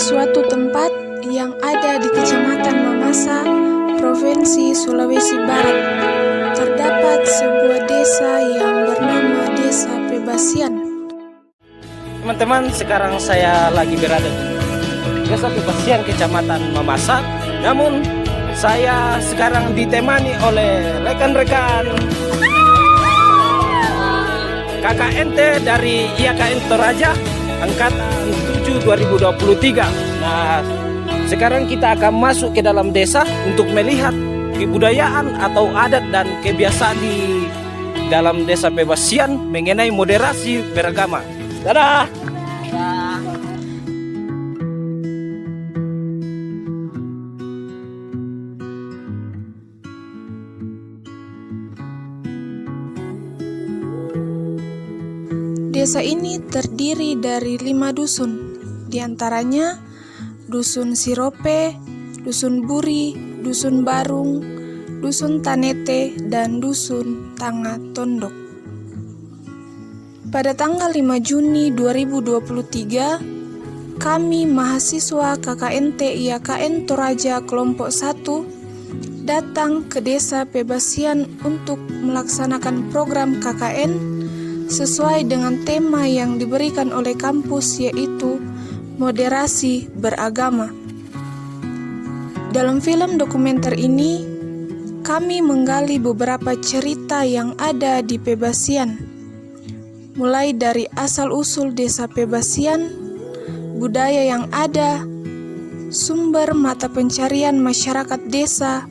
suatu tempat yang ada di Kecamatan Mamasa, Provinsi Sulawesi Barat, terdapat sebuah desa yang bernama Desa Pebasian. Teman-teman, sekarang saya lagi berada di Desa Pebasian, Kecamatan Mamasa. Namun, saya sekarang ditemani oleh rekan-rekan KKNT dari IAKN Toraja Angkatan 7 2023. Nah, sekarang kita akan masuk ke dalam desa untuk melihat kebudayaan atau adat dan kebiasaan di dalam Desa Pebasian mengenai moderasi beragama. Dadah! Desa ini terdiri dari 5 dusun, diantaranya Dusun Sirope, Dusun Buri, Dusun Barung, Dusun Tanete, dan Dusun Tanga Tondok. Pada tanggal 5 Juni 2023, kami mahasiswa KKNT IAKN Toraja kelompok 1 datang ke Desa Pebasian untuk melaksanakan program KKN sesuai dengan tema yang diberikan oleh kampus, yaitu moderasi beragama. Dalam film dokumenter ini, kami menggali beberapa cerita yang ada di Pebasian, mulai dari asal-usul Desa Pebasian, budaya yang ada, sumber mata pencarian masyarakat desa,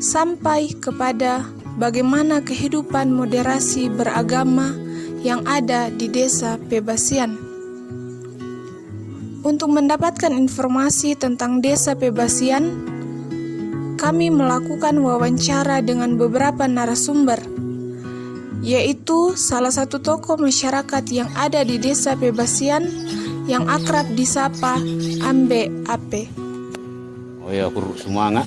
sampai kepada bagaimana kehidupan moderasi beragama yang ada di Desa Pebasian. Untuk mendapatkan informasi tentang Desa Pebasian, kami melakukan wawancara dengan beberapa narasumber, yaitu salah satu tokoh masyarakat yang ada di Desa Pebasian yang akrab disapa Ambe Ape. Oh ya, aku semangat.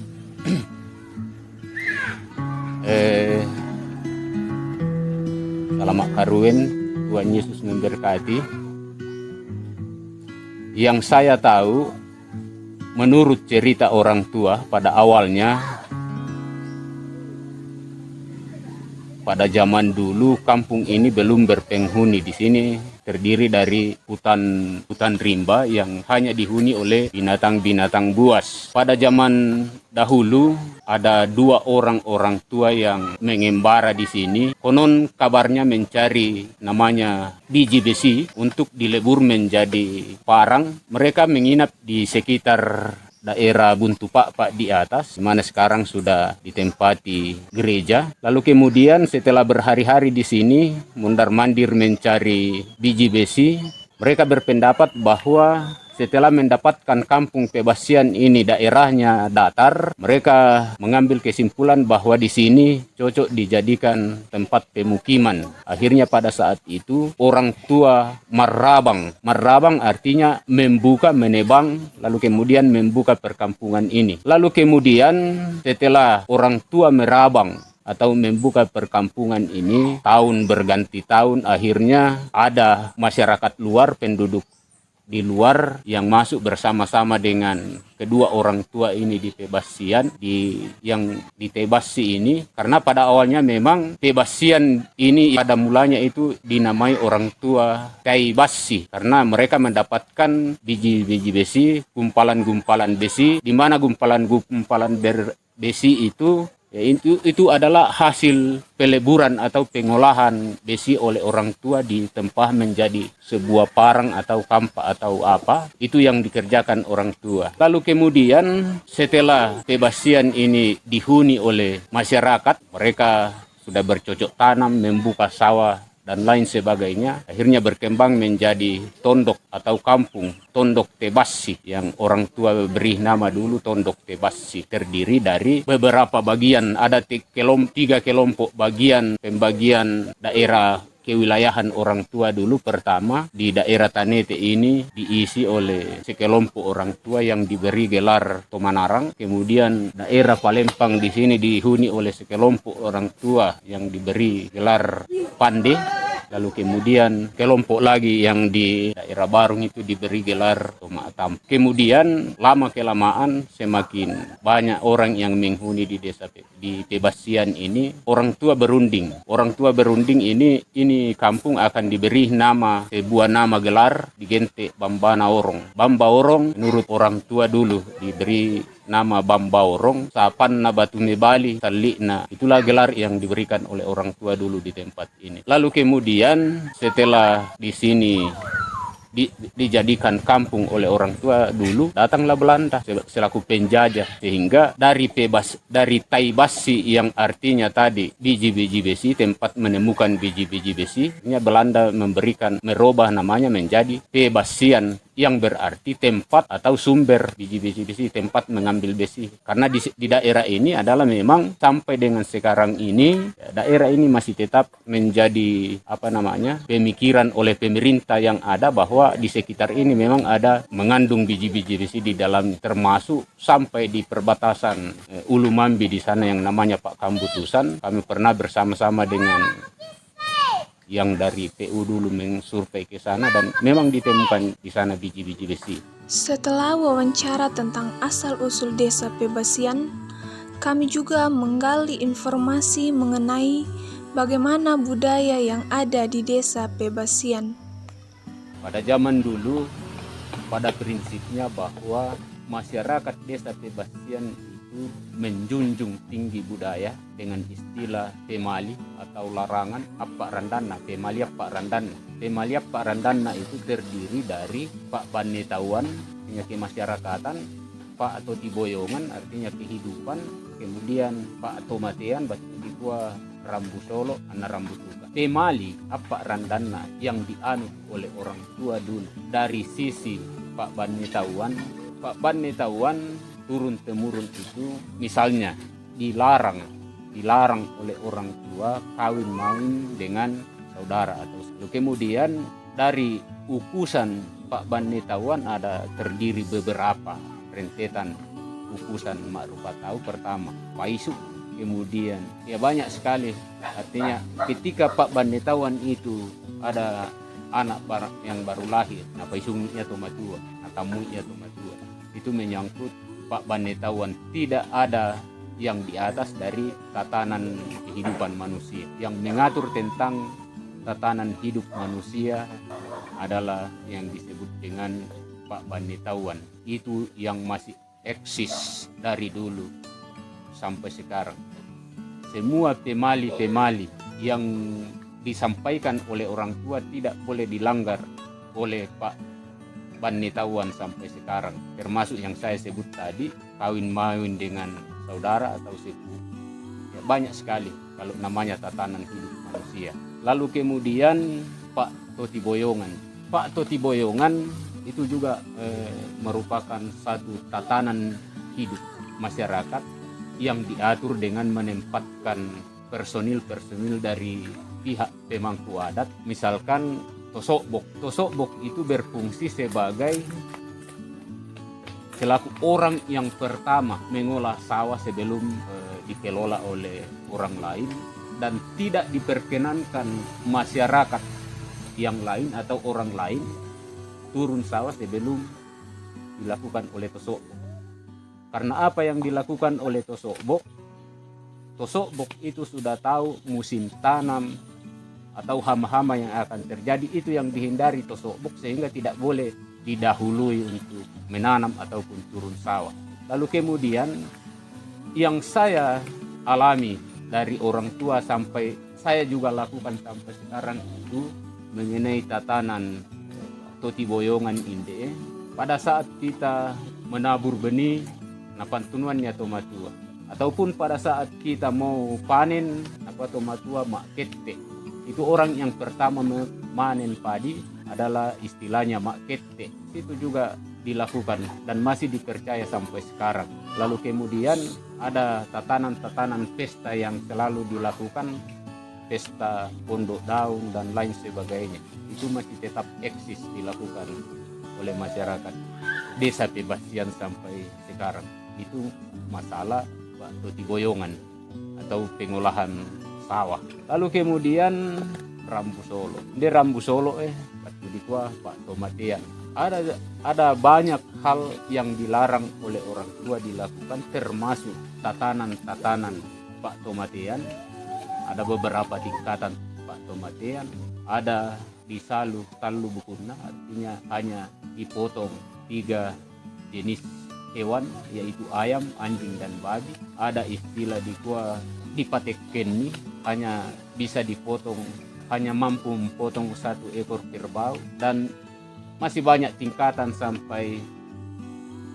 Selamat Karuin, Tuhan Yesus memberkati. Yang saya tahu, menurut cerita orang tua pada awalnya, pada zaman dulu kampung ini belum berpenghuni. Di sini terdiri dari hutan rimba yang hanya dihuni oleh binatang-binatang buas. Pada zaman dahulu ada 2 orang tua yang mengembara di sini. Konon kabarnya mencari namanya biji besi untuk dilebur menjadi parang. Mereka menginap di sekitar daerah Buntu Pak di atas, di mana sekarang sudah ditempati gereja. Lalu kemudian setelah berhari-hari di sini mondar-mandir mencari biji besi, mereka berpendapat bahwa setelah mendapatkan kampung Pebasian ini daerahnya datar, mereka mengambil kesimpulan bahwa di sini cocok dijadikan tempat pemukiman. Akhirnya pada saat itu orang tua merabang. Merabang artinya membuka, menebang, lalu kemudian membuka perkampungan ini. Lalu kemudian setelah orang tua merabang atau membuka perkampungan ini, tahun berganti tahun, akhirnya ada masyarakat luar, penduduk di luar yang masuk bersama-sama dengan kedua orang tua ini di Pebasian, yang di Tebasi ini. Karena pada awalnya memang Pebasian ini pada mulanya itu dinamai orang tua Taibasi, karena mereka mendapatkan biji-biji besi, gumpalan-gumpalan besi, di mana gumpalan-gumpalan besi itu itu adalah hasil peleburan atau pengolahan besi oleh orang tua ditempah menjadi sebuah parang atau kampak atau apa. Itu yang dikerjakan orang tua. Lalu kemudian setelah Pebasian ini dihuni oleh masyarakat, mereka sudah bercocok tanam, membuka sawah dan lain sebagainya, akhirnya berkembang menjadi tondok atau kampung Tondok Tebasi yang orang tua beri nama dulu Tondok Tebasi. Terdiri dari beberapa bagian, ada 3 kelompok bagian, pembagian daerah kewilayahan orang tua dulu. Pertama, di daerah Tanete ini diisi oleh sekelompok orang tua yang diberi gelar Tomanarang. Kemudian daerah Palembang di sini dihuni oleh sekelompok orang tua yang diberi gelar Pande. Lalu kemudian kelompok lagi yang di daerah Barung itu diberi gelar Tomatam. Kemudian lama kelamaan semakin banyak orang yang menghuni di desa di Pebasian ini. Orang tua berunding ini kampung akan diberi nama, sebuah nama gelar digente Bambana Orong. Bamba Orong menurut orang tua dulu diberi nama Bamba Orong, sapan na batu mebali, tali na. Itulah gelar yang diberikan oleh orang tua dulu di tempat ini. Lalu kemudian setelah di sini dijadikan kampung oleh orang tua dulu, datanglah Belanda selaku penjajah, sehingga dari tai basi yang artinya tadi biji-biji besi, tempat menemukan biji-biji besi, Belanda merubah namanya menjadi Pebasian, yang berarti tempat atau sumber biji-biji besi, tempat mengambil besi. Karena di daerah ini adalah memang sampai dengan sekarang ini daerah ini masih tetap menjadi pemikiran oleh pemerintah yang ada bahwa di sekitar ini memang ada mengandung biji-biji besi di dalam, termasuk sampai di perbatasan Ulu Mambi di sana yang namanya Pak Kambutusan. Kami pernah bersama-sama dengan yang dari PU dulu mensurvei ke sana dan memang ditemukan di sana biji-biji besi. Setelah wawancara tentang asal-usul desa Pebasian, kami juga menggali informasi mengenai bagaimana budaya yang ada di desa Pebasian. Pada zaman dulu, pada prinsipnya bahwa masyarakat desa Pebasian itu menjunjung tinggi budaya dengan istilah pemali atau larangan apa randana, pemali apa randana. Pemali apa randana itu terdiri dari Pak Banetauan artinya kemasyarakatan, Pak atau Tiboyongan artinya kehidupan, kemudian Pak atau Matean Batikua Rambu Solo, anak Rambu Tuka. Pemali apa randana yang dianut oleh orang tua dulu dari sisi Pak Banetauan. Pak Banetauan turun temurun itu misalnya dilarang oleh orang tua kawin mawin dengan saudara atau kemudian dari ukusan Pak Banetauan ada terdiri beberapa rentetan ukusan Makrupa tahu. Pertama Paisu, kemudian banyak sekali, artinya ketika Pak Banetauan itu ada anak yang baru lahir, Paisungnya tomatua atau munya tomatua, itu menyangkut Pak Banetauan tidak ada yang di atas dari tatanan kehidupan manusia. Yang mengatur tentang tatanan hidup manusia adalah yang disebut dengan Pak Banetauan. Itu yang masih eksis dari dulu sampai sekarang. Semua pemali-pemali yang disampaikan oleh orang tua tidak boleh dilanggar oleh Pak Banetauan sampai sekarang, termasuk yang saya sebut tadi, kawin mawin dengan saudara atau sepupu. Banyak sekali kalau namanya tatanan hidup manusia. Lalu kemudian Pak Toti Boyongan. Pak Toti Boyongan itu juga merupakan satu tatanan hidup masyarakat yang diatur dengan menempatkan personil-personil dari pihak pemangku adat, misalkan Tosokbok itu berfungsi sebagai selaku orang yang pertama mengolah sawah sebelum dikelola oleh orang lain, dan tidak diperkenankan masyarakat yang lain atau orang lain turun sawah sebelum dilakukan oleh Tosokbok. Karena apa yang dilakukan oleh Tosokbok? Tosokbok itu sudah tahu musim tanam atau hama-hama yang akan terjadi, itu yang dihindari Tosokbok, sehingga tidak boleh didahului untuk menanam ataupun turun sawah. Lalu kemudian yang saya alami dari orang tua sampai saya juga lakukan sampai sekarang itu mengenai tatanan Toti Boyongan inde. Pada saat kita menabur benih, napantunuannya tomatua, ataupun pada saat kita mau panen tomatua makete. Itu orang yang pertama memanen padi adalah istilahnya makete. Itu juga dilakukan dan masih dipercaya sampai sekarang. Lalu kemudian ada tatanan-tatanan pesta yang selalu dilakukan, pesta pondok daun dan lain sebagainya. Itu masih tetap eksis dilakukan oleh masyarakat desa Pebasian sampai sekarang. Itu masalah Toti Boyongan atau pengolahan sawah. Lalu kemudian Rambu Solo. Di Rambu Solo waktu di kuah Pak Tomatean. Ada banyak hal yang dilarang oleh orang tua dilakukan, termasuk tatanan Pak Tomatean. Ada beberapa tingkatan Pak Tomatean. Ada disalu talu bukuna, artinya hanya dipotong 3 jenis hewan, yaitu ayam, anjing, dan babi. Ada istilah di kuah dipatekeni, hanya bisa dipotong, hanya mampu memotong 1 ekor kerbau, dan masih banyak tingkatan sampai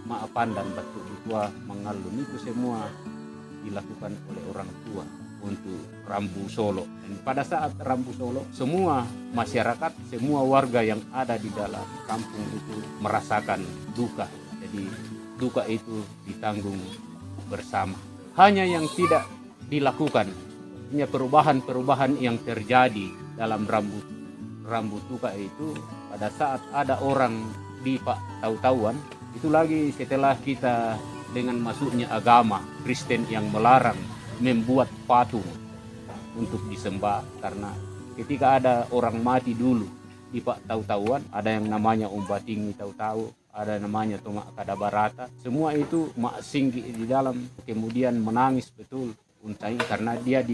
maafan dan batu tua mengalun. Itu semua dilakukan oleh orang tua untuk Rambu Solo. Dan pada saat Rambu Solo, semua masyarakat, semua warga yang ada di dalam kampung itu merasakan duka. Jadi duka itu ditanggung bersama. Hanya yang tidak dilakukan, hanya perubahan-perubahan yang terjadi dalam rambut duka itu pada saat ada orang di Pak tahu-tahuan. Itu lagi setelah kita dengan masuknya agama Kristen yang melarang membuat patung untuk disembah, karena ketika ada orang mati dulu di Pak tahu-tahuan, ada yang namanya Umbatingi tahu-tahu, ada namanya Tomak Kadabarata, semua itu mak singgi di dalam, kemudian menangis betul untai karena dia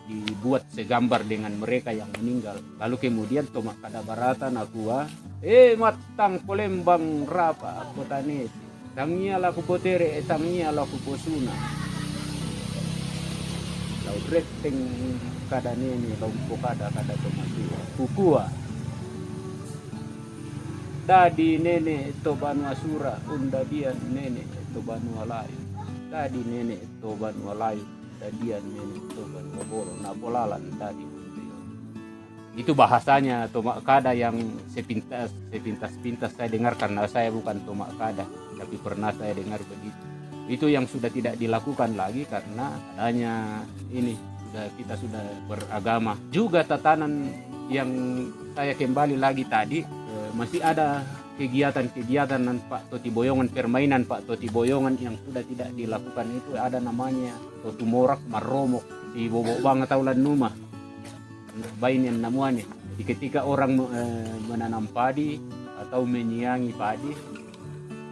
dibuat segambar dengan mereka yang meninggal. Lalu kemudian Tomak Kadabarata nakua matang polembang rapa kotanesi tangia laku potere tangia laku posuna lau reteng kada nene lompo kada tomasua kukua dadi nene to banua sura unda dia nene to banua layu, dadi nene to banua layu, dadian nene to banua bolo napolalan tadi. Itu bahasanya Tomak Kada yang sepintas saya dengar, karena saya bukan Tomak Kada, tapi pernah saya dengar begitu. Itu yang sudah tidak dilakukan lagi karena adanya ini, kita sudah beragama. Juga tatanan yang saya kembali lagi tadi, masih ada kegiatan-kegiatan Pak Toti Boyongan, permainan Pak Toti Boyongan yang sudah tidak dilakukan. Itu ada namanya Totu Morak Maromok di Bobok Banget Taulan Numa bainin namuannya. Jadi ketika orang menanam padi atau menyiangi padi,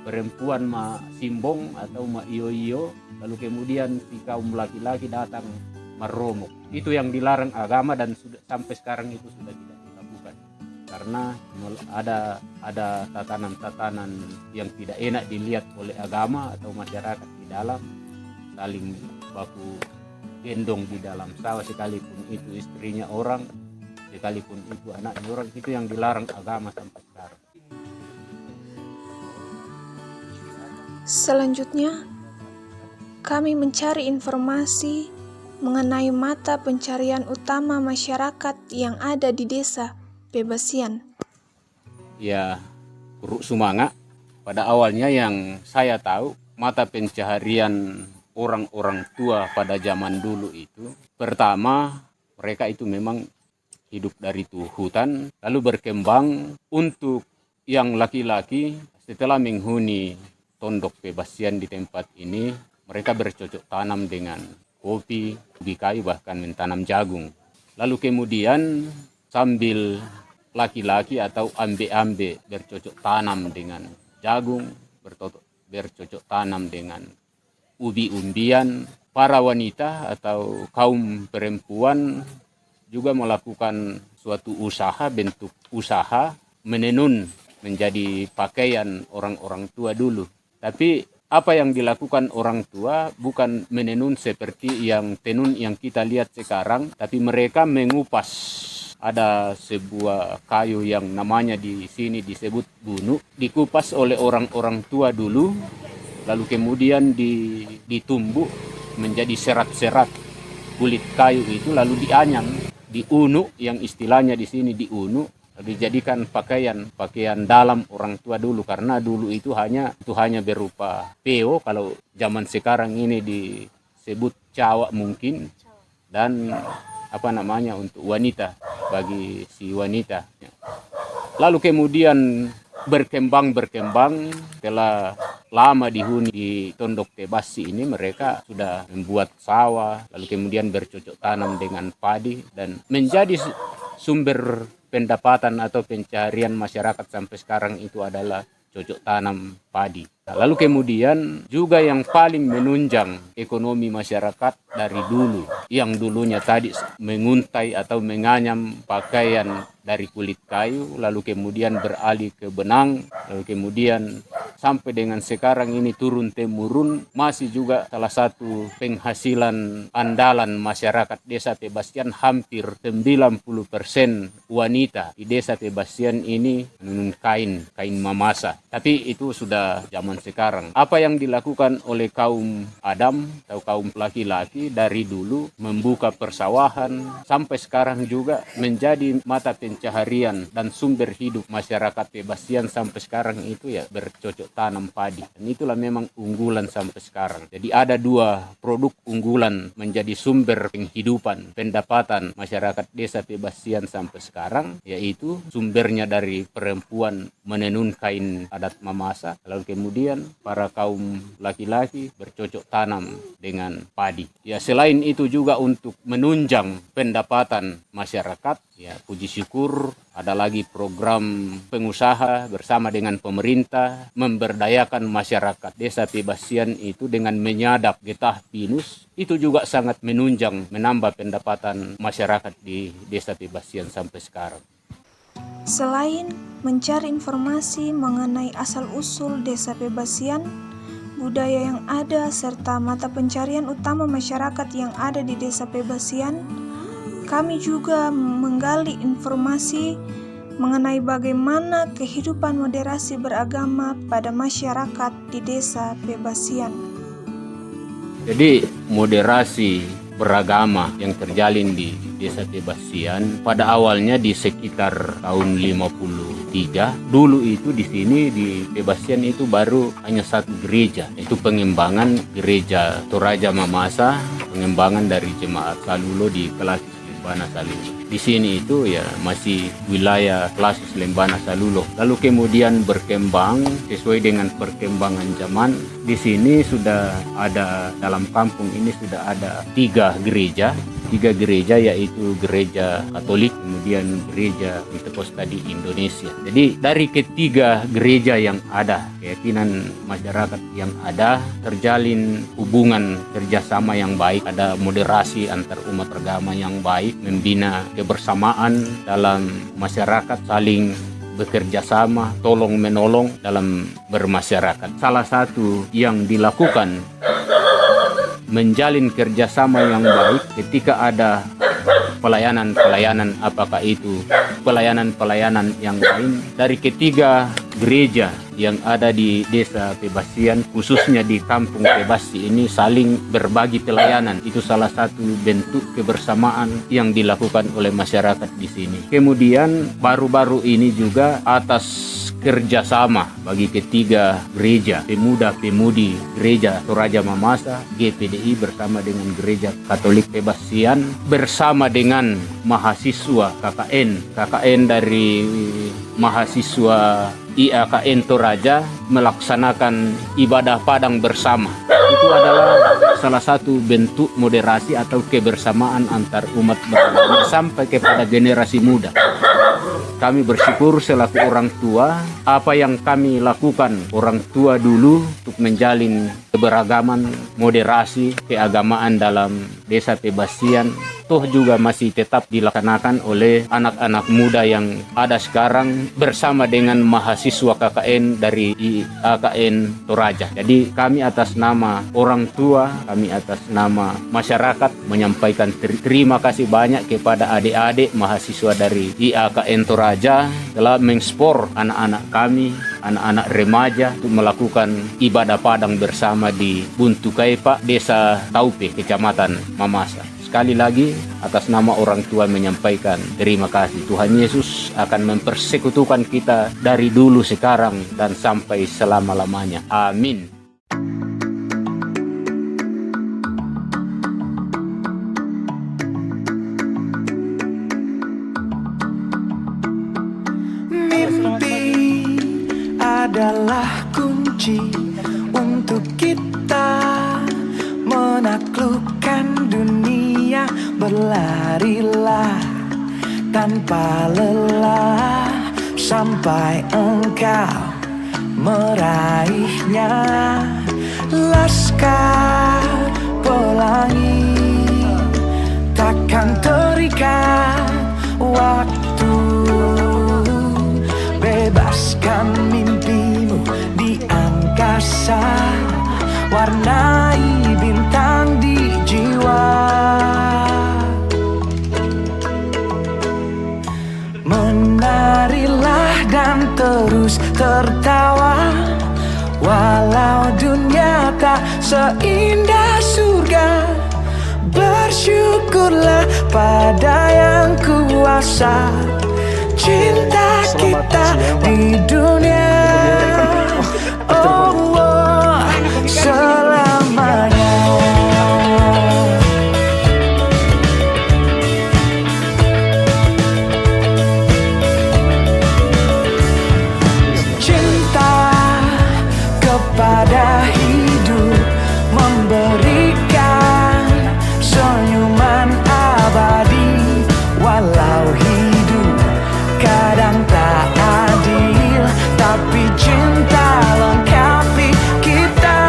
perempuan ma simbong atau ma iyo-iyo, lalu kemudian si kaum laki-laki datang maromok. Itu yang dilarang agama dan sampai sekarang itu sudah tidak dilakukan. Karena ada tatanan-tatanan yang tidak enak dilihat oleh agama atau masyarakat di dalam, saling baku gendong di dalam sawah, sekalipun itu istrinya orang, sekalipun itu anaknya orang, itu yang dilarang agama sampai sekarang. Selanjutnya, kami mencari informasi mengenai mata pencarian utama masyarakat yang ada di desa Pebasian. Ya, Kuruk Sumanga, pada awalnya yang saya tahu, mata pencaharian orang-orang tua pada zaman dulu itu, pertama mereka itu memang hidup dari hutan, lalu berkembang untuk yang laki-laki. Setelah menghuni Tondok Pebasian di tempat ini, mereka bercocok tanam dengan kopi, ubi kayu, bahkan mentanam jagung. Lalu kemudian sambil laki-laki atau ambe-ambe bercocok tanam dengan jagung, bercocok tanam dengan ubi-umbian, para wanita atau kaum perempuan juga melakukan suatu usaha, bentuk usaha menenun menjadi pakaian orang-orang tua dulu. Tapi apa yang dilakukan orang tua bukan menenun seperti yang tenun yang kita lihat sekarang, tapi mereka mengupas. Ada sebuah kayu yang namanya di sini disebut bunu, dikupas oleh orang-orang tua dulu, lalu kemudian ditumbuk menjadi serat-serat kulit kayu itu, lalu dianyam, diunu, yang istilahnya di sini diunu, lalu dijadikan pakaian dalam orang tua dulu, karena dulu itu hanya berupa peo, kalau zaman sekarang ini disebut cawak mungkin, dan untuk wanita, bagi si wanita. Lalu kemudian berkembang telah lama dihuni di Tondok Tebasi ini, mereka sudah membuat sawah, lalu kemudian bercocok tanam dengan padi dan menjadi sumber pendapatan atau pencaharian masyarakat sampai sekarang itu adalah cocok tanam padi. Lalu kemudian juga yang paling menunjang ekonomi masyarakat dari dulu, yang dulunya tadi menguntai atau menganyam pakaian dari kulit kayu, lalu kemudian beralih ke benang, lalu kemudian sampai dengan sekarang ini turun-temurun masih juga salah satu penghasilan andalan masyarakat Desa Tebasian. Hampir 90% wanita di Desa Tebasian ini menenun kain mamasa. Tapi itu sudah zaman sekarang. Apa yang dilakukan oleh kaum Adam atau kaum laki-laki dari dulu membuka persawahan sampai sekarang juga menjadi mata pencaharian dan sumber hidup masyarakat Tebasian sampai sekarang itu ya bercocok tanam padi. Dan itulah memang unggulan sampai sekarang. Jadi ada dua produk unggulan menjadi sumber penghidupan, pendapatan masyarakat Desa Tebasian sampai sekarang, yaitu sumbernya dari perempuan menenun kain adat mamasa, lalu kemudian para kaum laki-laki bercocok tanam dengan padi. Ya, selain itu juga untuk menunjang pendapatan masyarakat, ya puji syukur ada lagi program pengusaha bersama dengan pemerintah memberdayakan masyarakat Desa Tebasian itu dengan menyadap getah pinus. Itu juga sangat menunjang, menambah pendapatan masyarakat di Desa Tebasian sampai sekarang. Selain mencari informasi mengenai asal-usul Desa Tebasian, budaya yang ada, serta mata pencarian utama masyarakat yang ada di Desa Tebasian, kami juga menggali informasi mengenai bagaimana kehidupan moderasi beragama pada masyarakat di Desa Tebasian. Jadi moderasi beragama yang terjalin di Desa Tebasian pada awalnya di sekitar tahun 53. Dulu itu di sini di Tebasian itu baru hanya satu gereja, yaitu pengembangan gereja Toraja Mamasa, pengembangan dari jemaat Salulo di Klasis Lembana Salulo. Di sini itu ya masih wilayah Klasis Lembana Salulo. Lalu kemudian berkembang sesuai dengan perkembangan zaman. Di sini sudah ada, dalam kampung ini sudah ada 3 gereja. 3 gereja yaitu gereja Katolik, kemudian gereja Pentakosta di Indonesia. Jadi dari ketiga gereja yang ada, keyakinan masyarakat yang ada, terjalin hubungan kerjasama yang baik, ada moderasi antar umat agama yang baik, membina kebersamaan dalam masyarakat, saling bekerja sama, tolong menolong dalam bermasyarakat. Salah satu yang dilakukan menjalin kerjasama yang baik ketika ada pelayanan-pelayanan, apakah itu pelayanan-pelayanan yang lain dari ketiga gereja yang ada di Desa Tebasian, khususnya di Kampung Tebasi ini, saling berbagi pelayanan. Itu salah satu bentuk kebersamaan yang dilakukan oleh masyarakat di sini. Kemudian baru-baru ini juga atas kerjasama bagi ketiga gereja, pemuda-pemudi gereja Toraja Mamasa, GPDI bersama dengan gereja Katolik Tebasian, bersama dengan mahasiswa KKN dari mahasiswa IAKN Toraja melaksanakan ibadah padang bersama. Itu adalah salah satu bentuk moderasi atau kebersamaan antar umat beragama sampai kepada generasi muda. Kami bersyukur selaku orang tua, apa yang kami lakukan orang tua dulu untuk menjalin keberagaman, moderasi, keagamaan dalam Desa Tebasian, toh juga masih tetap dilaksanakan oleh anak-anak muda yang ada sekarang bersama dengan mahasiswa KKN dari IAKN Toraja. Jadi kami atas nama orang tua, kami atas nama masyarakat menyampaikan terima kasih banyak kepada adik-adik mahasiswa dari IAKN Toraja telah mengspor anak-anak kami, anak-anak remaja untuk melakukan ibadah padang bersama di Buntu Kaipa, Desa Taupe, Kecamatan Mamasa. Sekali lagi atas nama orang tua menyampaikan terima kasih. Tuhan Yesus akan mempersekutukan kita dari dulu, sekarang, dan sampai selama-lamanya. Amin. adalah kunci untuk kita menaklukkan dunia. Berlarilah tanpa lelah sampai engkau meraihnya. Laskar Pelangi takkan terikat waktu. Bebaskan mimpimu di angkasa, warnai bintang di jiwa. Menarilah dan terus tertawa, walau dunia tak seindah surga. Bersyukurlah pada yang kuasa, cinta kita di dunia. Oh, selamanya. Cinta kepada hidup, memberikan senyuman abadi. Walau hidup kadang tak adil, tapi cinta lengkapi kita.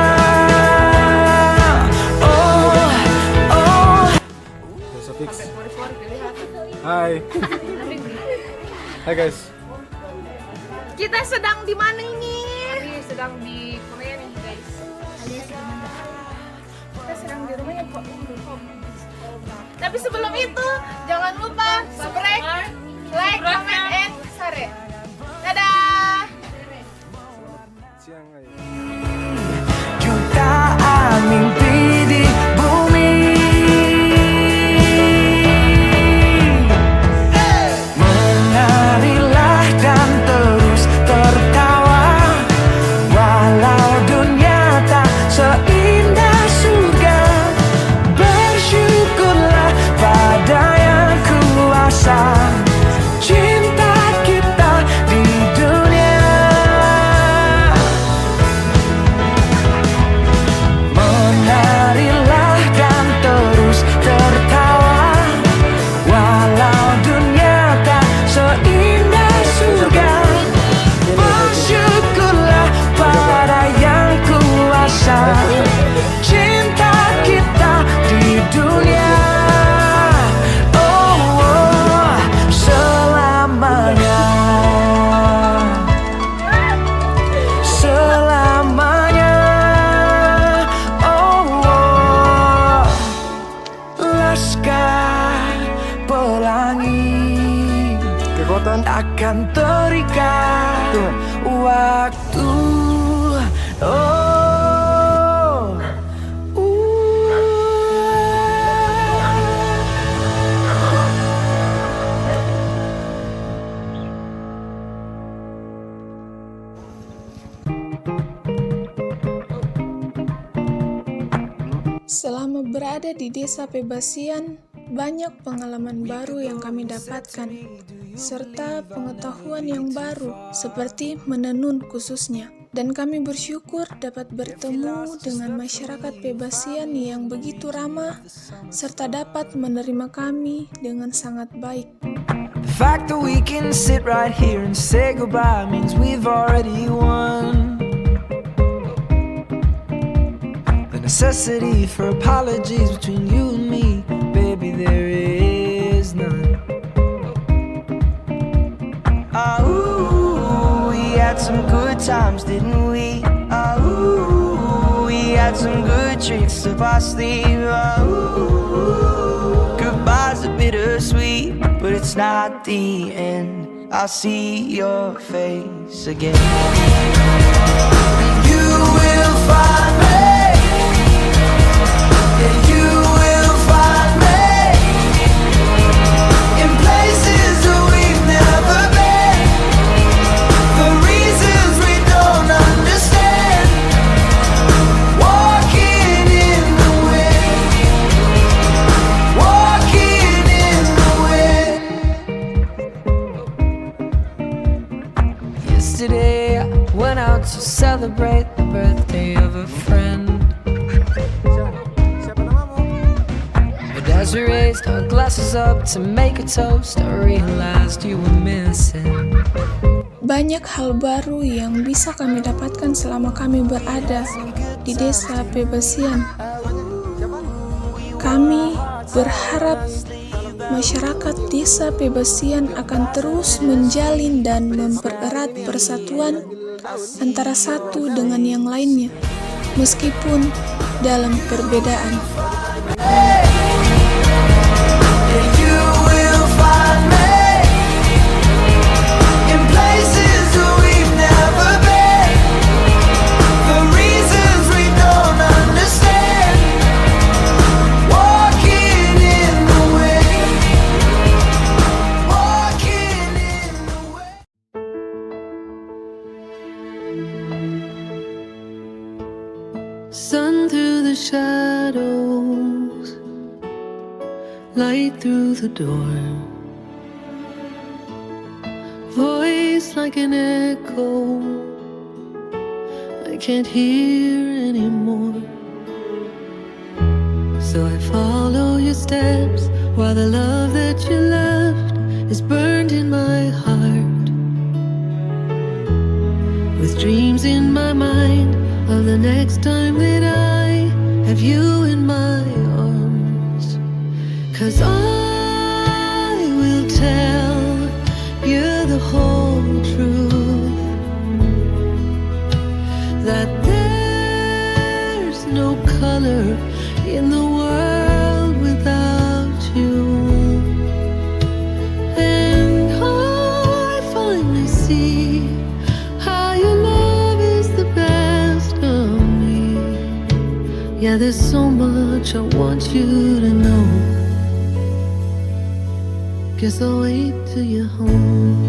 Oh, oh. Hai. Hai guys. Kita sedang di mana ini? Sedang di Korea nih guys. Kita sedang di rumahnya kok. Tapi sebelum itu jangan lupa subscribe, like, comment, and share. Dadah. Siang aja. Jutaan mimpi di bumi. Menarilah dan terus tertawa, walau dunia tak seindah surga. Bersyukurlah pada yang kuasa, cinta kita di dunia. Menarilah dan terus tertawa, walau dunia tak seindah surga. Bersyukurlah pada yang kuasa, cinta kita di dunia. Oh, oh, selamanya. Selamanya. Oh, oh, Laskar Pelangi Kekuatan. takkan terikat waktu. Oh, Selama berada di Desa Pebasian, banyak pengalaman baru yang kami dapatkan, serta pengetahuan yang baru, seperti menenun khususnya. Dan kami bersyukur dapat bertemu dengan masyarakat Pebasian yang begitu ramah, serta dapat menerima kami dengan sangat baik. the fact that we can sit right here and say goodbye means we've already won. The necessity for apologies between you and me, baby, there is none. Oh, we had some good times, didn't we? Oh, we had some good tricks up our sleeve. Oh, goodbye's a bittersweet, but it's not the end. I'll see your face again. You will find me. Yeah, you will find me in places that we've never been, for reasons we don't understand. Walking in the wind, walking in the wind. Yesterday I went out celebrate the birthday of a friend. Siapa namamu? But as we raised our glasses up to make a toast, I realized you were missing. Banyak hal baru yang bisa kami dapatkan selama kami berada di Desa Pebasian. Kami berharap masyarakat Desa Pebasian akan terus menjalin dan mempererat persatuan antara satu dengan yang lainnya, meskipun dalam perbedaan. You will find me in places we've never been, for reasons we don't understand. Walking in the wind, walking in the wind. Sun through the shadows, light through the door, voice like an echo, I can't hear anymore. So I follow your steps while the love that you left is burned in my heart, with dreams in my mind of the next time that I have you in my arms. 'Cause I will tell you the whole truth, that there's no color in the world without you. And I finally see how your love is the best of me. Yeah, there's so much I want you to know. Guess I'll wait till you're home.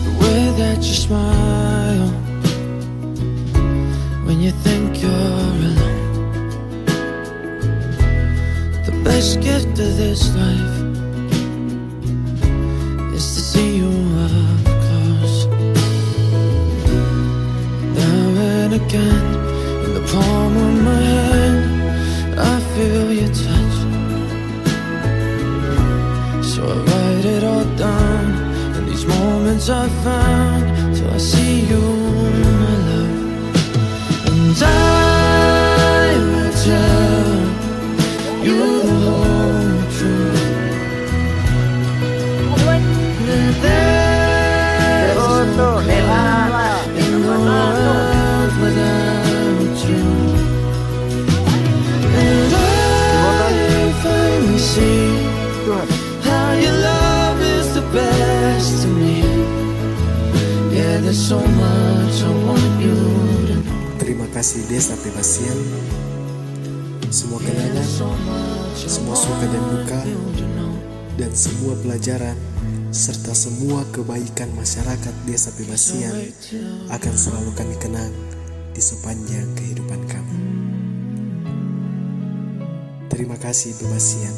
The way that you smile when you think you're alone. The best gift of this life is to see you up close. Now and again, in the palm of my hand, I feel your touch. So I write it all down, and these moments I found, till I see you, my love. And I will tell you the whole truth, that there's no love in the world without you. And I finally see how your love is the best to me. Yeah, there's so much I want you to know. Terima kasih Desa Pebasian. Semua kenangan, semua suka dan duka, dan semua pelajaran serta semua kebaikan masyarakat Desa Pebasian akan selalu kami kenang di sepanjang kehidupan kami. Terima kasih Pebasian.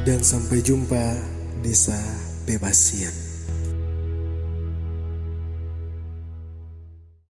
Dan sampai jumpa Desa Pebasian.